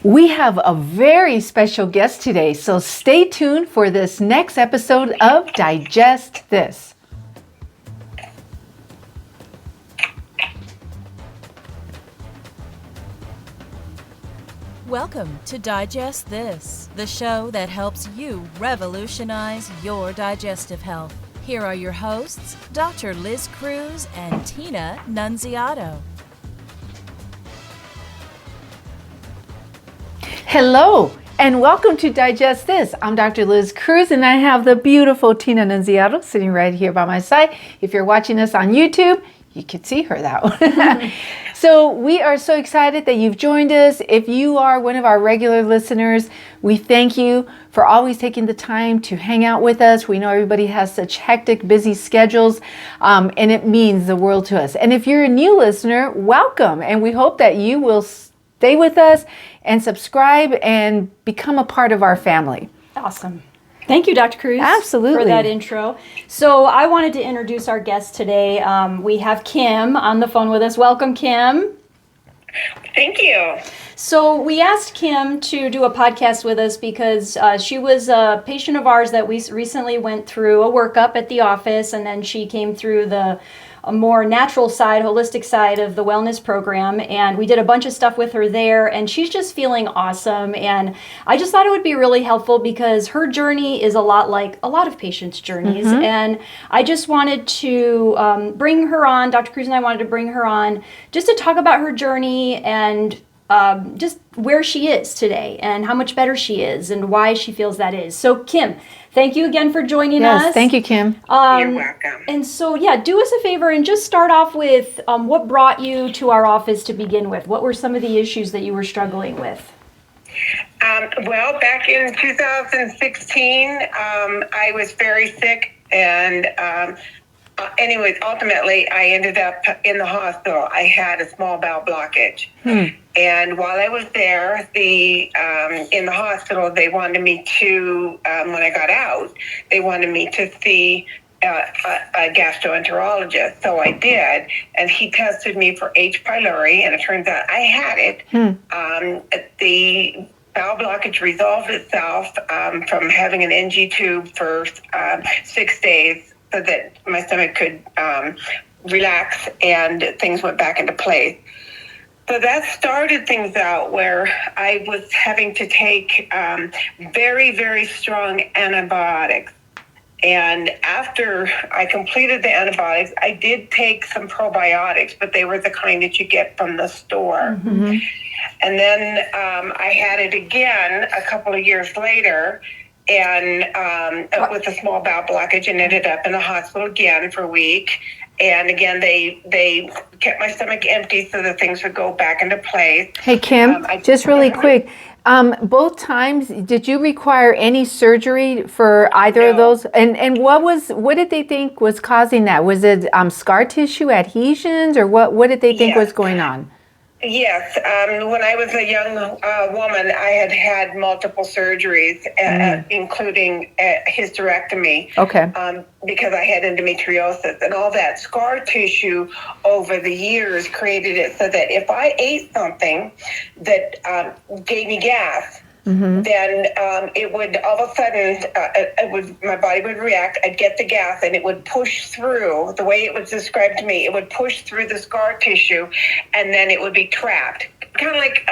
We have a very special guest today, so stay tuned for this next episode of Digest This. Welcome to Digest This, the show that helps you revolutionize your digestive health. Here are your hosts, Dr. Liz Cruz and Tina Nunziato. Hello, and welcome to Digest This. I'm Dr. Liz Cruz, and I have the beautiful Tina Nunziato sitting right here by my side. If you're watching us on YouTube, you can see her that one. So we are so excited that you've joined us. If you are one of our regular listeners, we thank you for always taking the time to hang out with us. We know everybody has such hectic, busy schedules, and it means the world to us. And if you're a new listener, welcome. And we hope that you will stay with us and subscribe and become a part of our family. Awesome. Thank you, Dr. Cruz. Absolutely. For that intro. So I wanted to introduce our guest today. We have Kim on the phone with us. Welcome, Kim. Thank you. So we asked Kim to do a podcast with us because she was a patient of ours that we recently went through a workup at the office, and then she came through a more natural side, holistic side of the wellness program, and we did a bunch of stuff with her there, and she's just feeling awesome. And I just thought it would be really helpful because her journey is a lot like a lot of patients' journeys, and I just wanted to bring her on. Dr. Cruz and I wanted to bring her on just to talk about her journey and just where she is today and how much better she is and why she feels that is. So Kim, thank you again for joining us. Yes, thank you, Kim. You're welcome. And so, do us a favor and just start off with what brought you to our office to begin with. What were some of the issues that you were struggling with? Well, back in 2016, I was very sick, and anyways, ultimately, I ended up in the hospital. I had a small bowel blockage. And while I was there, in the hospital, they wanted me to, when I got out, they wanted me to see a gastroenterologist. So I did, and he tested me for H. pylori, and it turns out I had it. The bowel blockage resolved itself from having an NG tube for 6 days so that my stomach could relax and things went back into place. So that started things out where I was having to take very, very strong antibiotics. And after I completed the antibiotics, I did take some probiotics, but they were the kind that you get from the store. And then I had it again a couple of years later, and with a small bowel blockage, and ended up in the hospital again for a week. And again, they kept my stomach empty so that things would go back into place. Hey, Kim, just really quick. Both times, did you require any surgery for either of those? And what did they think was causing that? Was it scar tissue adhesions, or what did they think was going on? Yes. When I was a young woman, I had multiple surgeries, including a hysterectomy. Okay. Because I had endometriosis, and all that scar tissue over the years created it so that if I ate something that gave me gas, then it would all of a sudden, my body would react. I'd get the gas, and it would push through. The way it was described to me, it would push through the scar tissue, and then it would be trapped. Kind of like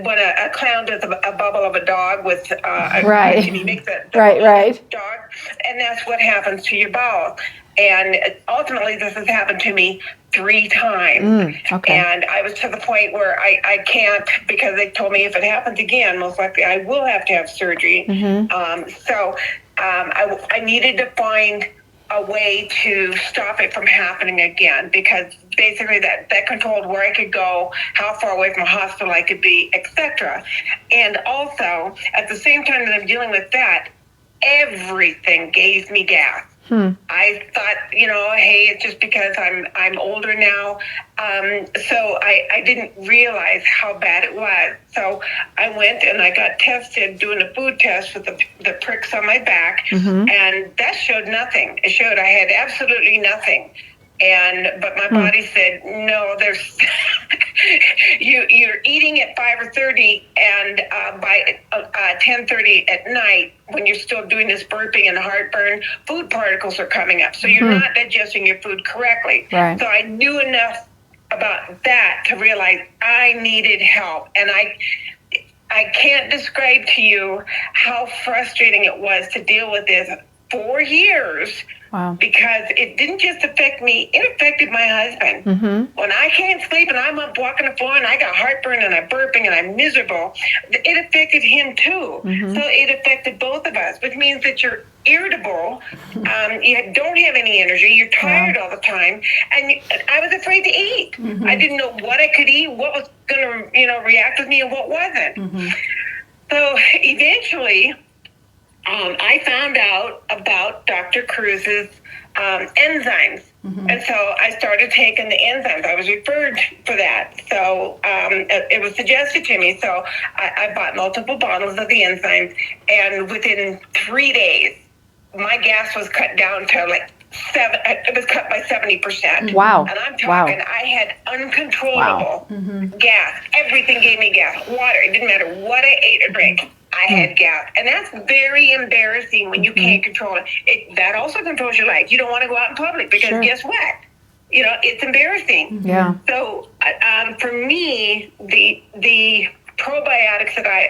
when a clown does a bubble of a dog with right. And he makes a right. dog, and that's what happens to your bowel. And ultimately, this has happened to me 3 times. Okay. And I was to the point where I can't, because they told me if it happens again, most likely I will have to have surgery. So I needed to find a way to stop it from happening again, because basically that controlled where I could go, how far away from a hospital I could be, etc. And also, at the same time that I'm dealing with that, everything gave me gas. I thought, hey, it's just because I'm older now. So I didn't realize how bad it was. So I went and I got tested doing a food test with the pricks on my back, and that showed nothing. It showed I had absolutely nothing. But my body said, no, there's you're eating at 5:30, and by 10:30 at night, when you're still doing this burping and heartburn, food particles are coming up. So you're not digesting your food correctly. Right. So I knew enough about that to realize I needed help. And I can't describe to you how frustrating it was to deal with this 4 years. Wow. Because it didn't just affect me, it affected my husband. When I can't sleep and I'm up walking the floor and I got heartburn and I'm burping and I'm miserable, it affected him too. So it affected both of us, which means that you're irritable, you don't have any energy, you're tired all the time, and I was afraid to eat. I didn't know what I could eat, what was going to react with me and what wasn't. So eventually, I found out about Dr. Cruz's enzymes. And so I started taking the enzymes. I was referred for that. So it was suggested to me. So I bought multiple bottles of the enzymes. And within 3 days, my gas was cut down to like it was cut by 70%. Wow. And I'm talking, I had uncontrollable gas. Everything gave me gas. Water. It didn't matter what I ate or drank. I had gas. And that's very embarrassing when you can't control it. That also controls your life. You don't want to go out in public because guess what? It's embarrassing. Yeah. So for me, the probiotics that I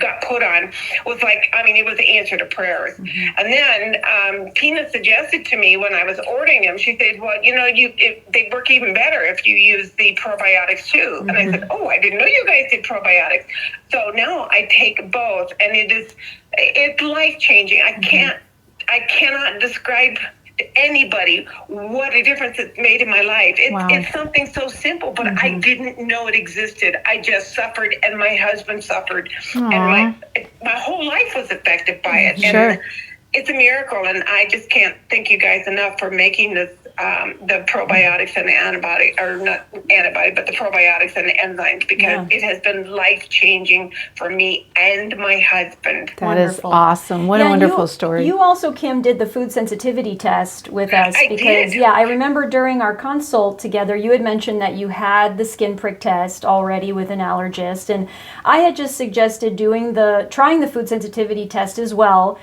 got put on was it was the answer to prayers. And then Tina suggested to me when I was ordering them, she said, well, they work even better if you use the probiotics too. And I said, oh, I didn't know you guys did probiotics. So now I take both, and it's life-changing. I cannot describe to anybody what a difference it's made in my life. It's something so simple, but I didn't know it existed. I just suffered, and my husband suffered, and my whole life was affected by it. And it's a miracle, and I just can't thank you guys enough for making this the probiotics and the antibiotic, or not antibiotic, but the probiotics and the enzymes, because it has been life-changing for me and my husband. That is awesome. What a wonderful story. You also, Kim, did the food sensitivity test with us. I did. I remember during our consult together, you had mentioned that you had the skin prick test already with an allergist, and I had just suggested trying the food sensitivity test as well,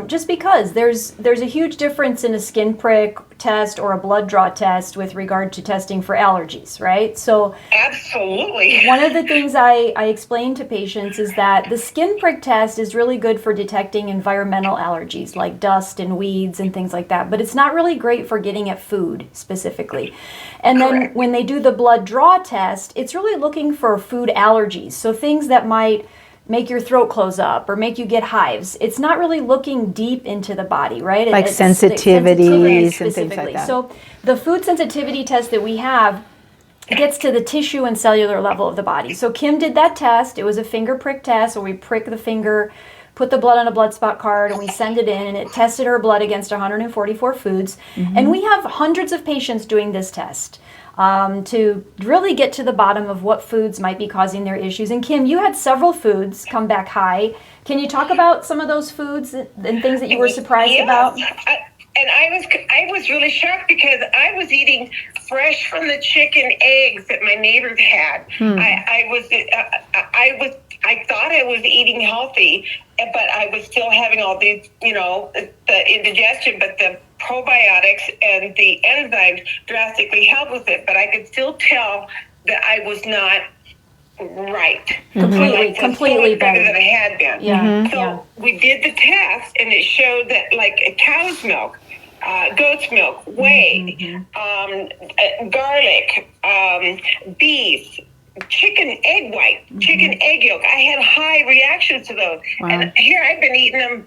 just because there's a huge difference in a skin prick test or a blood draw test with regard to testing for allergies, right? So absolutely. One of the things I explain to patients is that the skin prick test is really good for detecting environmental allergies like dust and weeds and things like that, but it's not really great for getting at food specifically. And then when they do the blood draw test, it's really looking for food allergies, so things that might make your throat close up or make you get hives. It's not really looking deep into the body, right? Like sensitivities and things like that. So the food sensitivity test that we have gets to the tissue and cellular level of the body. So Kim did that test. It was a finger prick test where we prick the finger, put the blood on a blood spot card, and we send it in, and it tested her blood against 144 foods. And we have hundreds of patients doing this test. To really get to the bottom of what foods might be causing their issues. And Kim, you had several foods come back high. Can you talk about some of those foods and things that you were surprised about? And I was really shocked because I was eating fresh from the chicken eggs that my neighbors had. I thought I was eating healthy, but I was still having all these, the indigestion, but the probiotics and the enzymes drastically helped with it. But I could still tell that I was not right. Completely better than I had been. Yeah. We did the test, and it showed that cow's milk, goat's milk, whey, garlic, beef, chicken egg white, chicken egg yolk. I had high reactions to those. Wow. And here I've been eating them,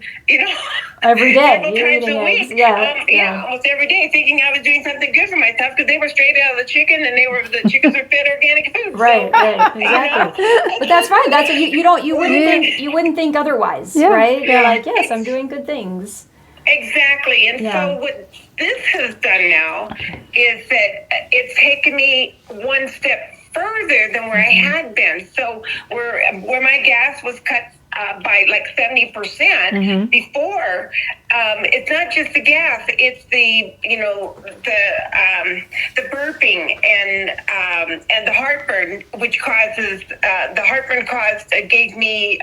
every day. several times a week. Yeah. Almost every day, thinking I was doing something good for myself because they were straight out of the chicken, and the chickens are fed organic food. Right, exactly. But that's right. That's what you wouldn't think otherwise, right? You're like, yes, I'm doing good things. Exactly. And so what this has done now is that it's taken me one step further than where I had been. So where my gas was cut by like 70%. Before, it's not just the gas; it's the the burping and the heartburn, which causes the heartburn gave me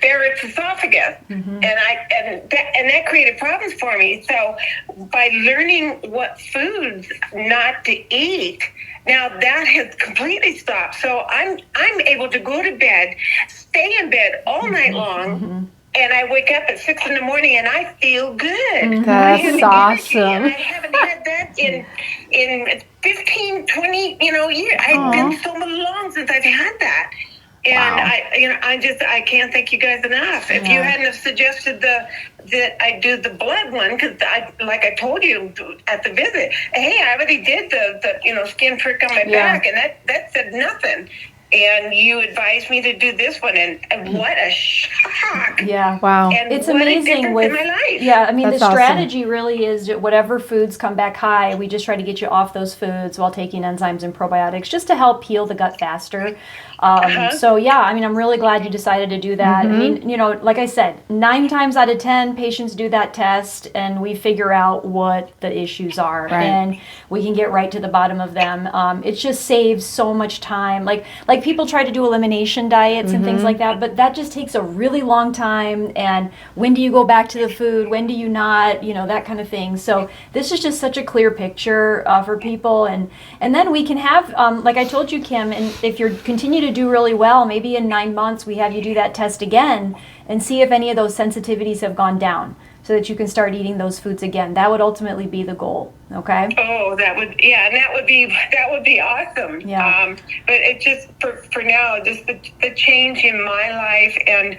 Barrett's esophagus, and that created problems for me. So by learning what foods not to eat, now that has completely stopped. So I'm able to go to bed, stay in bed all night long. And I wake up at 6 a.m. and I feel good. That's awesome. And I haven't had that in 15, 20, years. It's been so long since I've had that. And I can't thank you guys enough. If you hadn't have suggested that I do the blood one, because like I told you at the visit, hey, I already did the skin prick on my back, and that said nothing. And you advised me to do this one, and what a shock! Yeah, wow, and it's what amazing a with in my life. Yeah, I mean That's the awesome. strategy really is whatever foods come back high, we just try to get you off those foods while taking enzymes and probiotics, just to help heal the gut faster. So yeah, I mean, I'm really glad you decided to do that. I mean, like I said, 9 times out of 10 patients do that test, and we figure out what the issues are, and we can get right to the bottom of them. It just saves so much time. Like people try to do elimination diets and things like that, but that just takes a really long time. And when do you go back to the food? When do you not? That kind of thing. So this is just such a clear picture for people, and then we can have, like I told you, Kim, and if you continue to do really well, maybe in 9 months we have you do that test again and see if any of those sensitivities have gone down, so that you can start eating those foods again. That would ultimately be the goal. Okay. Oh, that would be awesome. Yeah. But it just for now, just the change in my life and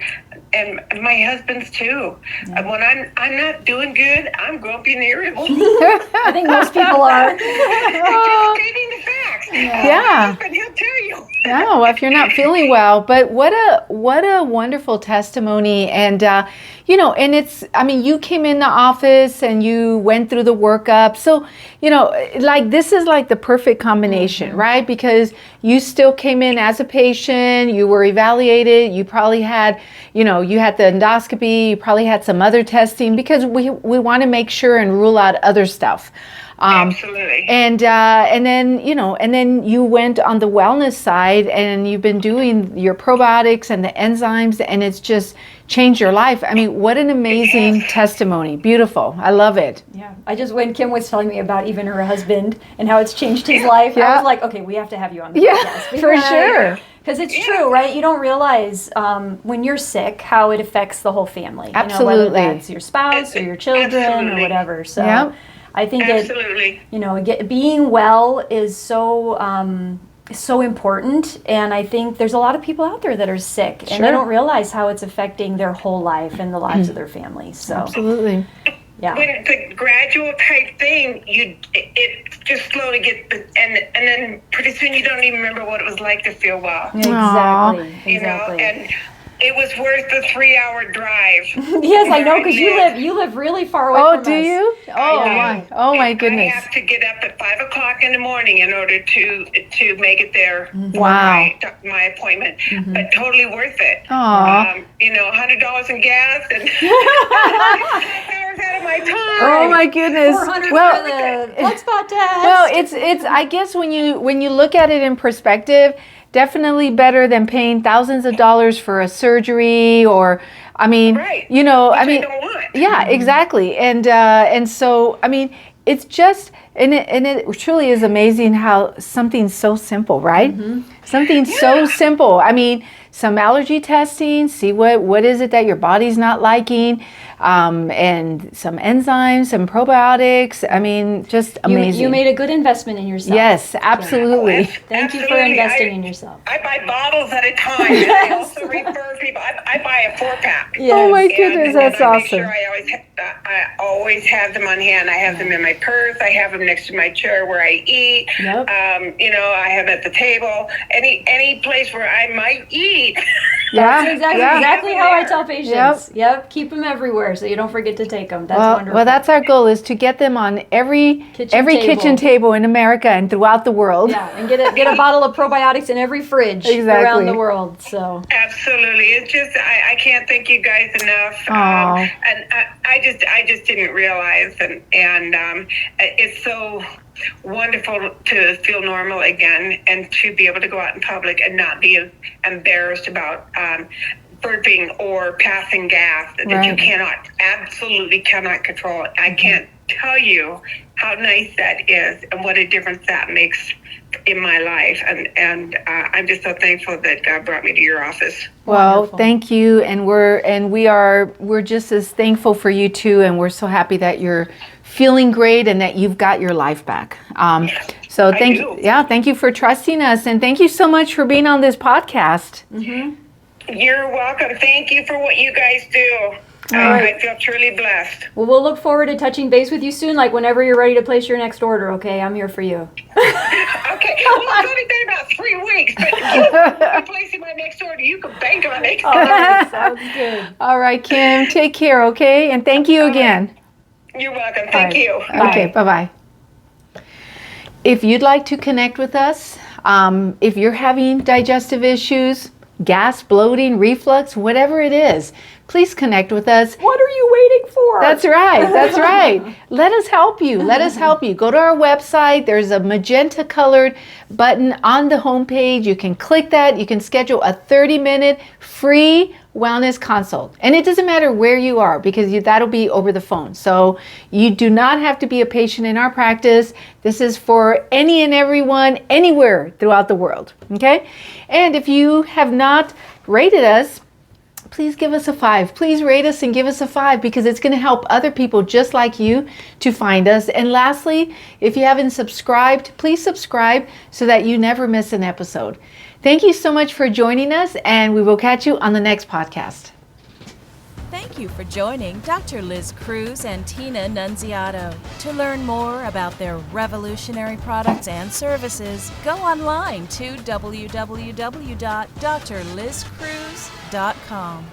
my husband's too. When I'm not doing good, I'm grumpy and irritable. I think most people are. Just stating the facts. Yeah. But he'll tell you. No, if you're not feeling well, but what a wonderful testimony. And and it's, I mean, you came in the office and you went through the workup. So, like this is like the perfect combination, right? Because you still came in as a patient, you were evaluated, you probably had, you had the endoscopy, you probably had some other testing, because we want to make sure and rule out other stuff. Absolutely. And then, and then you went on the wellness side, and you've been doing your probiotics and the enzymes, and it's just changed your life. I mean, what an amazing testimony. Beautiful. I love it. Yeah. When Kim was telling me about even her husband and how it's changed his life, I was like, okay, we have to have you on the podcast. For sure. Because it's true, right? You don't realize when you're sick how it affects the whole family. Absolutely. Whether that's your spouse or your children or whatever. So I think being well is so important, and I think there's a lot of people out there that are sick and they don't realize how it's affecting their whole life and the lives of their families. So absolutely. Yeah. When it's a gradual type thing, it just slowly gets, and then pretty soon you don't even remember what it was like to feel well. Exactly. And it was worth the 3-hour drive. Yes, I know, because you live really far away from us. Oh, do you? Oh my goodness. I have to get up at 5 o'clock in the morning in order to make it there. Wow. For my appointment, but totally worth it. Aw. $100 in gas and 6 hours out of my time. Oh my goodness. $400 for the blood spot test. Well, it's I guess when you look at it in perspective, definitely better than paying thousands of dollars for a surgery, or I mean, Right. I mean, don't want. yeah, exactly. And so I mean, it's just and it truly is amazing how something so simple, right? Something so simple. I mean, some allergy testing, see what is it that your body's not liking, and some enzymes, some probiotics. I mean, just amazing. You made a good investment in yourself. Yes, absolutely. Thank you for investing in yourself. I buy bottles at a time. And I also refer people. I buy a 4-pack. Yes. Oh my goodness, that's I make awesome. sure I always have them on hand. I have them in my purse. I have them next to my chair where I eat. Yep. I have them at the table. Any place where I might eat. That's exactly how I tell Yep. patients. Yep. Keep them everywhere so you don't forget to take them. That's wonderful. Well, that's our goal, is to get them on every kitchen table in America and throughout the world. Yeah, and get a bottle of probiotics in every fridge around the world. So absolutely, it's just I can't thank you guys enough. And I just didn't realize, and it's so wonderful to feel normal again and to be able to go out in public and not be embarrassed about burping or passing gas that you absolutely cannot control. I can't tell you how nice that is and what a difference that makes in my life, and I'm just so thankful that God brought me to your office. Well, thank you, and we're just as thankful for you too, and we're so happy that you're feeling great and that you've got your life back. So thank you for trusting us, and thank you so much for being on this podcast. You're welcome. Thank you for what you guys do. I feel truly blessed. Well, we'll look forward to touching base with you soon, like whenever you're ready to place your next order, okay? I'm here for you. Okay. Well, it's only been about 3 weeks, but if you're placing my next order, you can bank on it. All right, sounds good. All right, Kim, take care, okay? And thank you again. You're welcome. Thank you. Okay, bye-bye. If you'd like to connect with us, if you're having digestive issues, gas, bloating, reflux, whatever it is, please connect with us. What are you waiting for? That's right. Let us help you. Go to our website. There's a magenta colored button on the homepage. You can click that. You can schedule a 30-minute free wellness consult. And it doesn't matter where you are, because that'll be over the phone. So you do not have to be a patient in our practice. This is for any and everyone, anywhere throughout the world. Okay? And if you have not rated us, please give us a 5. Please rate us and give us a 5, because it's going to help other people just like you to find us. And lastly, if you haven't subscribed, please subscribe so that you never miss an episode. Thank you so much for joining us, and we will catch you on the next podcast. Thank you for joining Dr. Liz Cruz and Tina Nunziato. To learn more about their revolutionary products and services, go online to www.drlizcruz.com.